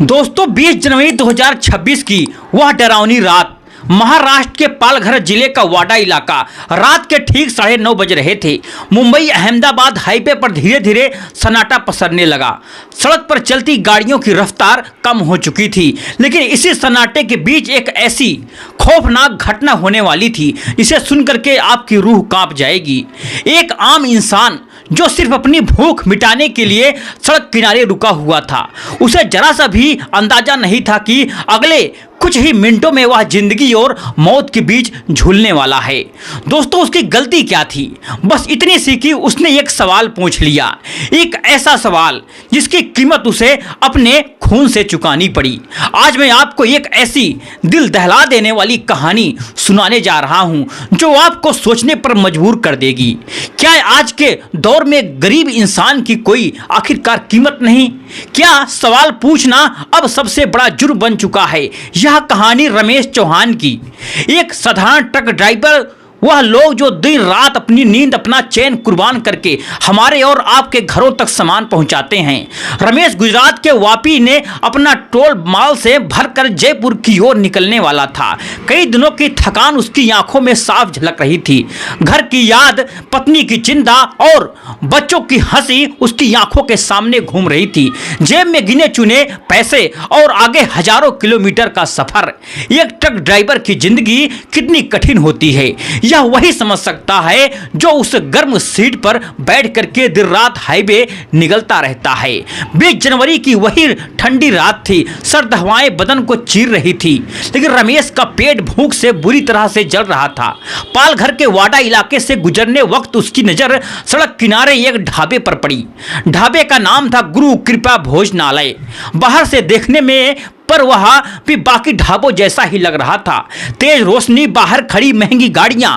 दोस्तों 20 जनवरी 2026 की वह डरावनी रात, महाराष्ट्र के पालघर जिले का वाडा इलाका। रात के ठीक 9:30 बज रहे थे। मुंबई अहमदाबाद हाईवे पर धीरे धीरे सन्नाटा पसरने लगा। सड़क पर चलती गाड़ियों की रफ्तार कम हो चुकी थी, लेकिन इसी सन्नाटे के बीच एक ऐसी खौफनाक घटना होने वाली थी जिसे सुनकर के आपकी रूह कांप जाएगी। एक आम इंसान जो सिर्फ अपनी भूख मिटाने के लिए सड़क किनारे रुका हुआ था, उसे जरा सा भी अंदाजा नहीं था कि अगले कुछ ही मिनटों में वह जिंदगी और मौत के बीच झूलने वाला है। दोस्तों, उसकी गलती क्या थी? बस इतनी सी कि उसने एक सवाल पूछ लिया, एक ऐसा सवाल जिसकी कीमत उसे अपने खून से चुकानी पड़ी। आज मैं आपको एक ऐसी दिल दहला देने वाली कहानी सुनाने जा रहा हूं जो आपको सोचने पर मजबूर कर देगी। क्या आज के दौर में गरीब इंसान की कोई आखिरकार कीमत नहीं? क्या सवाल पूछना अब सबसे बड़ा जुर्म बन चुका है? यह कहानी रमेश चौहान की, एक साधारण ट्रक ड्राइवर, वह लोग जो दिन रात अपनी नींद अपना चैन कुर्बान करके हमारे और आपके घरों तक सामान पहुंचाते हैं। रमेश गुजरात के वापी ने अपना टोल माल से भरकर जयपुर की ओर निकलने वाला था। कई दिनों की थकान उसकी आंखों में साफ झलक रही थी। घर की याद, पत्नी की चिंता और बच्चों की हंसी उसकी आंखों के सामने घूम रही थी। जेब में गिने चुने पैसे और आगे हजारों किलोमीटर का सफर। एक ट्रक ड्राइवर की जिंदगी कितनी कठिन होती है, यह वही समझ सकता है जो उस गर्म सीट पर बैठ करके दिन रात हाईवे निगलता रहता है। 20 जनवरी की वही ठंडी रात थी। सर्द हवाएं बदन को चीर रही थी, लेकिन रमेश का पेट भूख से बुरी तरह से जल रहा था। पालघर के वाडा इलाके से गुजरने वक्त उसकी नजर सड़क किनारे एक ढाबे पर पड़ी। ढाबे का नाम था गुरु कृपा भोजनालय। बाहर से देखने में पर वह भी बाकी ढाबों जैसा ही लग रहा था। तेज रोशनी, बाहर खड़ी महंगी गाड़ियां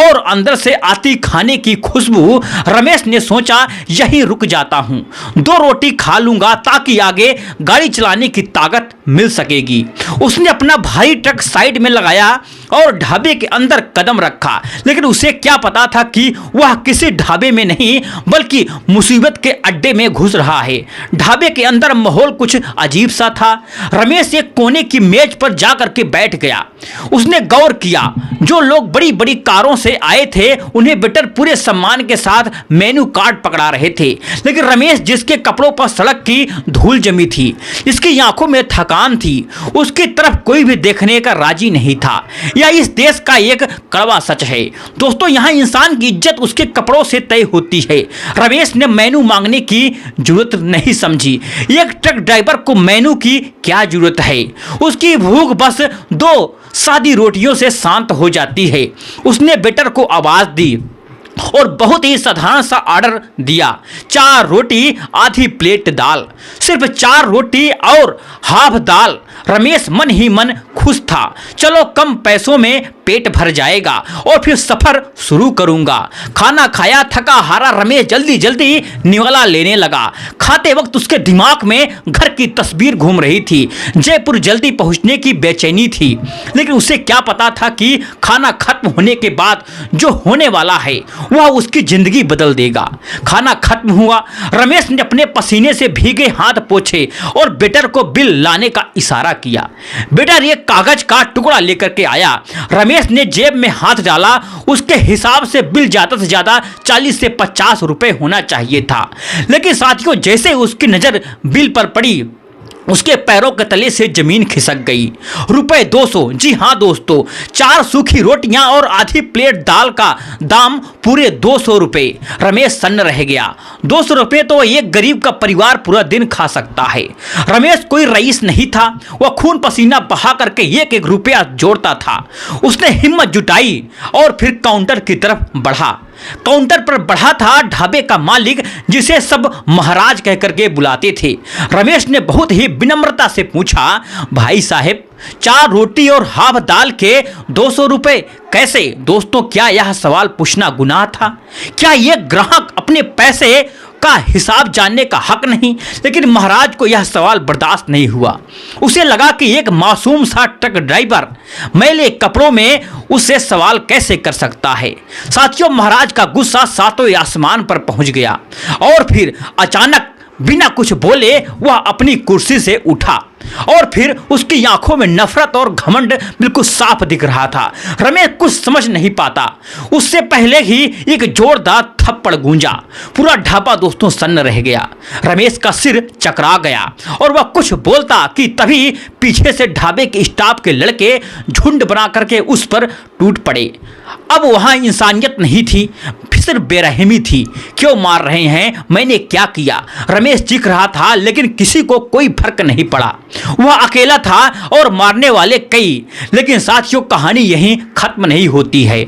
और अंदर से आती खाने की खुशबू। रमेश ने सोचा, यहीं रुक जाता हूं, 2 रोटी खा लूंगा ताकि आगे गाड़ी चलाने की ताकत मिल सकेगी। उसने अपना भारी ट्रक साइड में लगाया और ढाबे के अंदर कदम रखा, लेकिन उसे क्या पता था कि वह किसी ढाबे में नहीं बल्कि मुसीबत के अड्डे में घुस रहा है। ढाबे के अंदर माहौल कुछ अजीब सा था। रमेश एक कोने की मेज पर जाकर के बैठ गया। उसने गौर किया, जो लोग बड़ी बड़ी कारों से आए थे उन्हें वेटर पूरे सम्मान के साथ मेनू कार्ड पकड़ा रहे थे, लेकिन रमेश, जिसके कपड़ों पर सड़क की धूल जमी थी, इसकी आंखों में थकान थी, उसकी तरफ कोई भी देखने का राजी नहीं था। यह इस देश का एक कड़वा सच है। दोस्तों, यहाँ इंसान की इज्जत उसके कपड़ों से तय होती है। रमेश ने मेनू मांगने की जरूरत नहीं समझी। एक ट्रक ड्राइवर को मेनू की क्या जरूरत है? उसकी भूख बस 2 सादी रोटियों से शांत हो जाती है। उसने वेटर को आवाज दी और बहुत ही साधारण सा ऑर्डर दिया, 4 रोटी, आधी प्लेट दाल। सिर्फ 4 रोटी और हाफ दाल। रमेश मन ही मन खुश था। चलो, कम पैसों में पेट भर जाएगा और फिर सफर शुरू करूंगा। खाना खाया, थका हारा रमेश जल्दी जल्दी निवाला लेने लगा। खाते वक्त उसके दिमाग में घर की तस्वीर घूम रही थी। जयपुर जल्दी पहुंचने की बेचैनी थी, लेकिन उसे क्या पता था कि खाना खत्म होने के बाद जो होने वाला है वह उसकी जिंदगी बदल देगा। खाना खत्म हुआ। रमेश ने अपने पसीने से भीगे हाथ पोंछे और वेटर को बिल लाने का इशारा किया। वेटर एक कागज का टुकड़ा लेकर के आया। रमेश ने जेब में हाथ डाला। उसके हिसाब से बिल ज्यादा से ज्यादा 40 से 50 रुपए होना चाहिए था, लेकिन साथियों, जैसे उसकी नजर बिल पर पड़ी, उसके पैरों के तले से जमीन खिसक गई। रुपए 200। जी हाँ दोस्तों, 4 सूखी रोटियां और आधी प्लेट दाल का दाम पूरे 200 रुपए। रमेश सन्न रह गया। 200 रुपए तो एक गरीब का परिवार पूरा दिन खा सकता है। रमेश कोई रईस नहीं था। वह खून पसीना बहा करके एक एक रुपया जोड़ता था। उसने हिम्मत जुटाई और फिर काउंटर की तरफ बढ़ा। काउंटर पर बढ़ा था ढाबे का मालिक, जिसे सब महाराज कहकर के बुलाते थे। रमेश ने बहुत ही विनम्रता से पूछा, भाई साहब, 4 रोटी और हाफ दाल के 200 रुपए कैसे? दोस्तों, क्या यह सवाल पूछना गुनाह था? क्या यह ग्राहक अपने पैसे का हिसाब जानने का हक नहीं? लेकिन महाराज को यह सवाल बर्दाश्त नहीं हुआ। उसे लगा कि एक मासूम सा ट्रक ड्राइवर मैले कपड़ों में उससे सवाल कैसे कर सकता है। साथियों, महाराज का गुस्सा 7वें आसमान पर पहुंच गया और फिर अचानक बिना कुछ बोले वह अपनी कुर्सी से उठा। और फिर उसकी आंखों में नफरत और घमंड बिल्कुल साफ दिख रहा था। रमेश कुछ समझ नहीं पाता, उससे पहले ही एक जोरदार थप्पड़ गूंजा। पूरा ढाबा दोस्तों सन्न रह गया। रमेश का सिर चकरा गया और वह कुछ बोलता कि तभी पीछे से ढाबे के स्टाफ के लड़के झुंड बना करके उस पर टूट पड़े। अब वहां इंसानियत नहीं थी, सिर्फ बेरहमी थी। क्यों मार रहे हैं, मैंने क्या किया? रमेश चीख रहा था, लेकिन किसी को कोई फर्क नहीं पड़ा। वह अकेला था और मारने वाले कई। लेकिन साथियों, कहानी यहीं खत्म नहीं होती है।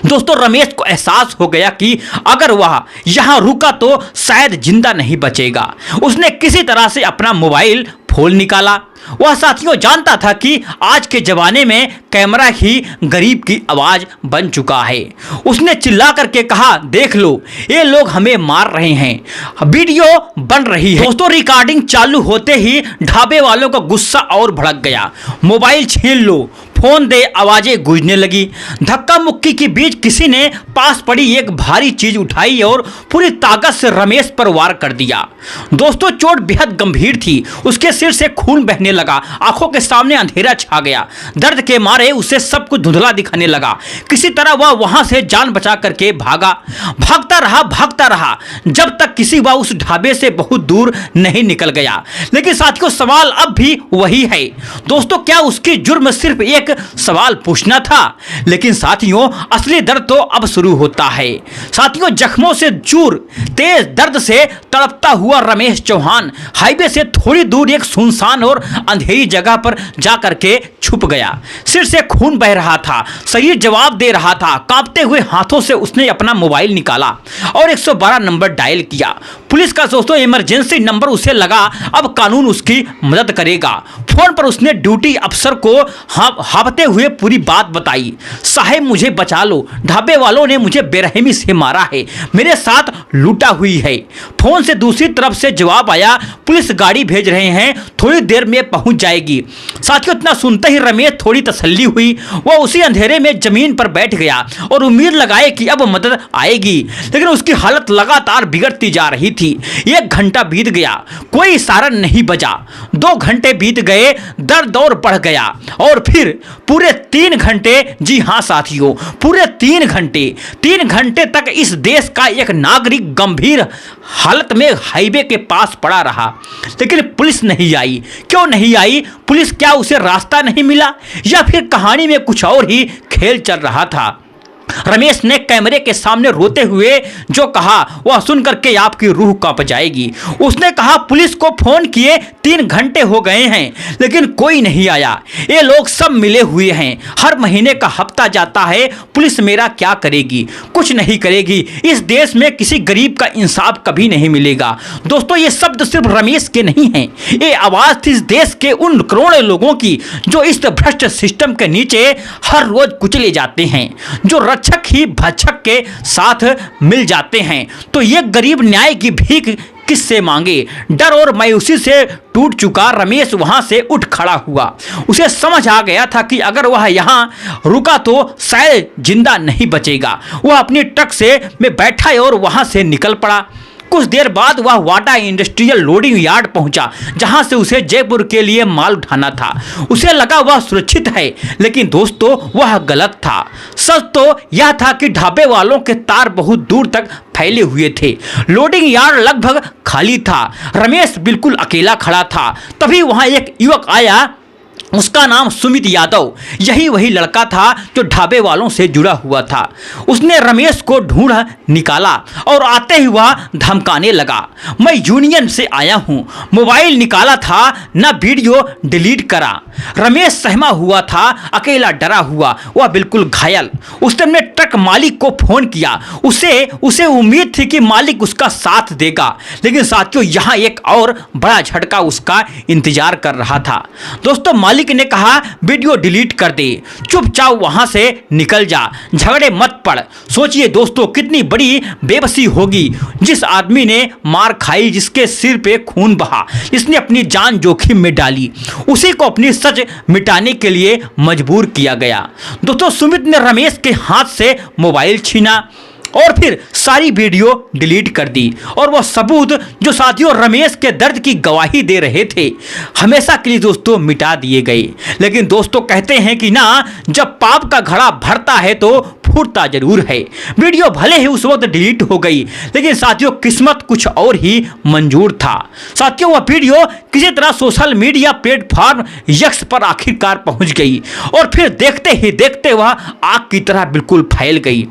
दोस्तों, रमेश को एहसास हो गया कि अगर वह यहां रुका तो शायद जिंदा नहीं बचेगा। उसने किसी तरह से अपना मोबाइल फोन निकाला। वह साथियों जानता था कि आज के जमाने में कैमरा ही गरीब की आवाज बन चुका है। उसने चिल्ला करके कहा, देख लो, ये लोग हमें मार रहे हैं, वीडियो बन रही है। दोस्तों, रिकॉर्डिंग चालू होते ही ढाबे वालों का गुस्सा और भड़क गया। मोबाइल छीन लो, फोन दे, आवाजें गूंजने लगी। धक्का मुक्की के बीच किसी ने पास पड़ी एक भारी चीज उठाई और पूरी ताकत से रमेश पर वार कर दिया। दोस्तों, चोट बेहद गंभीर थी। उसके सिर से खून बहने लगा, आंखों के सामने अंधेरा छा गया। दर्द के मारे उसे सब कुछ धुंधला दिखने लगा। किसी तरह वह वहां से जान बचा करके भागता रहा जब तक किसी वह उस ढाबे से बहुत दूर नहीं निकल गया। लेकिन साथियों, सवाल अब भी वही है। दोस्तों, क्या उसकी जुर्म सिर्फ एक सवाल पूछना था? लेकिन साथियों, असली दर्द तो अब शुरू होता है। साथियों, जख्मों से चूर, तेज दर्द से तड़पता हुआ रमेश चौहान हाईवे से थोड़ी दूर एक सुनसान और अंधेरी जगह पर जाकर के छुप गया। सिर से खून बह रहा था, शरीर जवाब दे रहा था। कांपते हुए हाथों से उसने अपना मोबाइल निकाला और 112 नंबर डायल किया। पुलिस का दोस्तों इमरजेंसी नंबर उसे लगा। अब कानून उसकी मदद करेगा। फोन पर उसने ड्यूटी अफसर को हाँफते हुए पूरी बात बताई। साहब, मुझे बचा लो, ढाबे वालों ने मुझे बेरहमी से मारा है, मेरे साथ लूटा हुई है। फोन से दूसरी तरफ से जवाब आया, पुलिस गाड़ी भेज रहे हैं, थोड़ी देर में पहुंच जाएगी। साथियों, इतना सुनते ही रमेश थोड़ी तसल्ली हुई। वह उसी अंधेरे में जमीन पर बैठ गया और उम्मीद लगाए कि अब मदद आएगी। लेकिन उसकी हालत लगातार बिगड़ती जा रही थी। 1 घंटा बीत गया, कोई सायरन नहीं बजा। 2 घंटे बीत गए, दर्द और बढ़ गया। और फिर पूरे 3 घंटे, जी हां साथियों, पूरे 3 घंटे तक इस देश का एक नागरिक गंभीर हालत में हाईवे के पास पड़ा रहा। लेकिन पुलिस नहीं आई। क्यों नहीं आई पुलिस? क्या उसे रास्ता नहीं मिला, या फिर कहानी में कुछ और ही खेल चल रहा था? रमेश ने कैमरे के सामने रोते हुए जो कहा वह सुनकर के आपकी रूह कांप जाएगी। उसने कहा, पुलिस को फोन किए 3 घंटे हो गए हैं, लेकिन कोई नहीं आया। ये लोग सब मिले हुए हैं, हर महीने का हफ्ता जाता है, पुलिस मेरा क्या करेगी? कुछ नहीं करेगी। इस देश में किसी गरीब का इंसाफ कभी नहीं मिलेगा। दोस्तों, ये शब्द सिर्फ रमेश के नहीं हैं, ये आवाज थी इस देश के उन करोड़ों लोगों की जो इस भ्रष्ट सिस्टम के नीचे हर रोज कुचले जाते हैं, जो रक्षक ही भक्षक के साथ मिल जाते हैं। तो ये गरीब न्याय की भीख किससे मांगे? डर और मायूसी से टूट चुका रमेश वहां से उठ खड़ा हुआ। उसे समझ आ गया था कि अगर वह यहां रुका तो शायद जिंदा नहीं बचेगा। वह अपनी ट्रक से में बैठा और वहां से निकल पड़ा। कुछ देर बाद वह वाडा इंडस्ट्रियल लोडिंग यार्ड पहुंचा, जहां से उसे जयपुर के लिए माल उठाना था। उसे लगा वह सुरक्षित है, लेकिन दोस्तों वह गलत था। सच तो यह था कि ढाबे वालों के तार बहुत दूर तक फैले हुए थे। लोडिंग यार्ड लगभग खाली था। रमेश बिल्कुल अकेला खड़ा था। तभी वहां एक युवक आया। उसका नाम सुमित यादव, यही वही लड़का था जो ढाबे वालों से जुड़ा हुआ था। उसने रमेश को ढूंढ निकाला और आते ही वह धमकाने लगा, मैं यूनियन से आया हूं, मोबाइल निकाला था, ना वीडियो डिलीट करा। रमेश सहमा हुआ था, अकेला डरा हुआ, वह बिल्कुल घायल। उसने अपने ट्रक मालिक को फोन किया। उसे उम्मीद थी कि मालिक उसका साथ देगा, लेकिन साथियों यहाँ एक और बड़ा झटका उसका इंतजार कर रहा था। दोस्तों, मालिक ने कहा, वीडियो डिलीट कर दे, चुपचाप वहां से निकल जा, झगड़े मत पड़। सोचिए दोस्तों, कितनी बड़ी बेबसी होगी। जिस आदमी ने मार खाई, जिसके सिर पे खून बहा, जिसने अपनी जान जोखिम में डाली, उसी को अपनी सच मिटाने के लिए मजबूर किया गया। दोस्तों, सुमित ने रमेश के हाथ से मोबाइल छीना और फिर सारी वीडियो डिलीट कर दी और वह सबूत जो साथियों रमेश के दर्द की गवाही दे रहे थे हमेशा के लिए दोस्तों मिटा दिए गए। लेकिन दोस्तों कहते हैं कि ना, जब पाप का घड़ा भरता है तो फूटता जरूर है। वीडियो भले ही उस वक्त डिलीट हो गई, लेकिन साथियों किस्मत कुछ और ही मंजूर था। साथियों वह वीडियो किसी तरह सोशल मीडिया प्लेटफॉर्म यक्स पर आखिरकार पहुंच गई और फिर देखते ही देखते वह आग की तरह बिल्कुल फैल गई।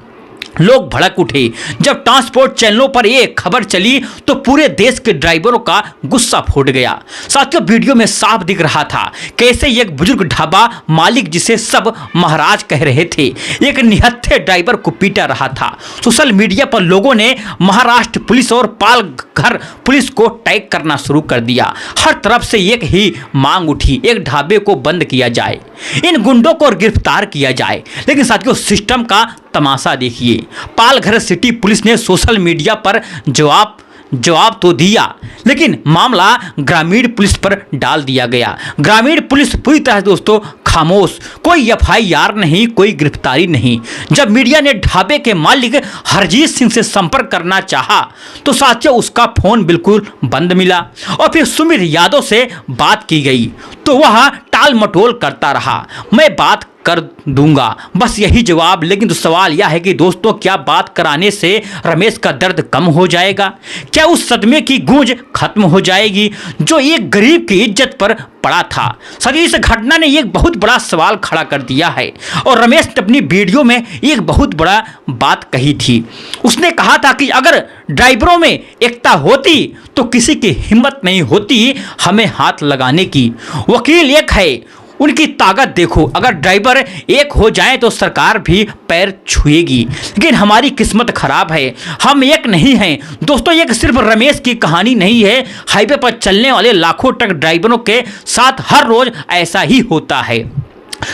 लोग भड़क उठे। जब ट्रांसपोर्ट चैनलों पर यह खबर चली तो पूरे देश के ड्राइवरों का गुस्सा फूट गया। साथियों वीडियो में साफ दिख रहा था कैसे एक बुजुर्ग ढाबा मालिक, जिसे सब महाराज कह रहे थे, एक निहत्थे ड्राइवर को पीटा रहा था। सोशल मीडिया पर लोगों ने महाराष्ट्र पुलिस और पालघर पुलिस को टैग करना शुरू कर दिया। हर तरफ से एक ही मांग उठी, एक ढाबे को बंद किया जाए, इन गुंडों को गिरफ्तार किया जाए। लेकिन साथियों सिस्टम का तमाशा देखिए। पालघर सिटी पुलिस ने सोशल मीडिया पर जवाब तो दिया, लेकिन मामला ग्रामीण पुलिस पर डाल दिया गया। ग्रामीण पुलिस पूरी तरह दोस्तों खामोश, कोई एफआईआर नहीं, कोई गिरफ्तारी नहीं। जब मीडिया ने ढाबे के मालिक हरजीत सिंह से संपर्क करना चाहा तो साथियों उसका फोन बिल्कुल बंद मिला और फिर सुमित यादव से बात की गई तो वह टाल मटोल करता रहा, मैं बात कर दूंगा, बस यही जवाब। लेकिन तो सवाल यह है कि दोस्तों क्या बात कराने से रमेश का दर्द कम हो जाएगा? क्या उस सदमे की गूंज खत्म हो जाएगी जो एक गरीब की इज्जत पर पड़ा था? सर इस घटना ने एक बहुत बड़ा सवाल खड़ा कर दिया है और रमेश ने अपनी वीडियो में एक बहुत बड़ा बात कही थी। उसने कहा था कि अगर ड्राइवरों में एकता होती तो किसी की हिम्मत नहीं होती हमें हाथ लगाने की। वकील एक है, उनकी ताकत देखो, अगर ड्राइवर एक हो जाए तो सरकार भी पैर छुएगी। लेकिन हमारी किस्मत खराब है, हम एक नहीं हैं। दोस्तों एक सिर्फ रमेश की कहानी नहीं है, हाईवे पर चलने वाले लाखों ट्रक ड्राइवरों के साथ हर रोज ऐसा ही होता है।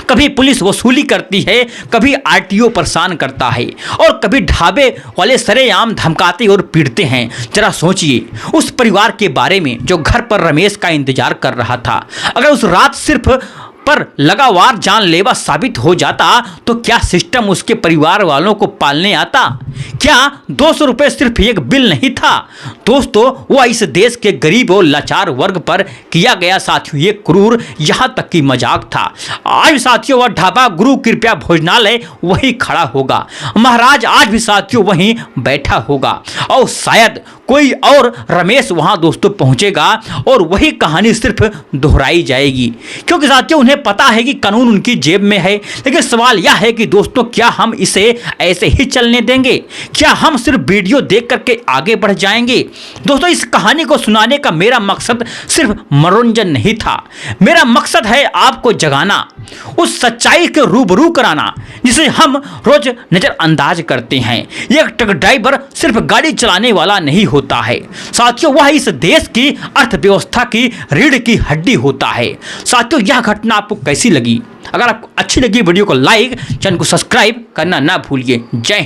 कभी पुलिस वसूली करती है, कभी आरटीओ परेशान करता है और कभी ढाबे वाले सरेआम धमकाते और पीटते हैं। जरा सोचिए उस परिवार के बारे में जो घर पर रमेश का इंतजार कर रहा था। अगर उस रात सिर्फ पर लगावार जानलेवा साबित हो जाता तो क्या सिस्टम उसके परिवार वालों को पालने आता? क्या 200 रुपये सिर्फ एक बिल नहीं था? दोस्तों वह इस देश के गरीब और लाचार वर्ग पर किया गया साथियों ये क्रूर, यहाँ तक कि मजाक था। आज साथियों वह ढाबा गुरु कृपया भोजनालय वही खड़ा होगा, महाराज आज भी साथियों वहीं बैठा होगा और शायद कोई और रमेश वहां दोस्तों पहुंचेगा और वही कहानी सिर्फ दोहराई जाएगी, क्योंकि साथियों उन्हें पता है कि कानून उनकी जेब में है। लेकिन सवाल यह है कि दोस्तों क्या हम इसे ऐसे ही चलने देंगे? क्या हम सिर्फ वीडियो देख करके आगे बढ़ जाएंगे? दोस्तों इस कहानी को सुनाने का मेरा मकसद सिर्फ मनोरंजन नहीं था, मेरा मकसद है आपको जगाना, उस सच्चाई के रूबरू कराना जिसे हम रोज नजरअंदाज करते हैं। एक ट्रक ड्राइवर सिर्फ गाड़ी चलाने वाला नहीं होता है साथियों, वह इस देश की अर्थव्यवस्था की रीढ़ की हड्डी होता है। साथियों यह घटना आपको कैसी लगी? अगर आपको अच्छी लगी वीडियो को लाइक, चैनल को सब्सक्राइब करना ना भूलिए। जय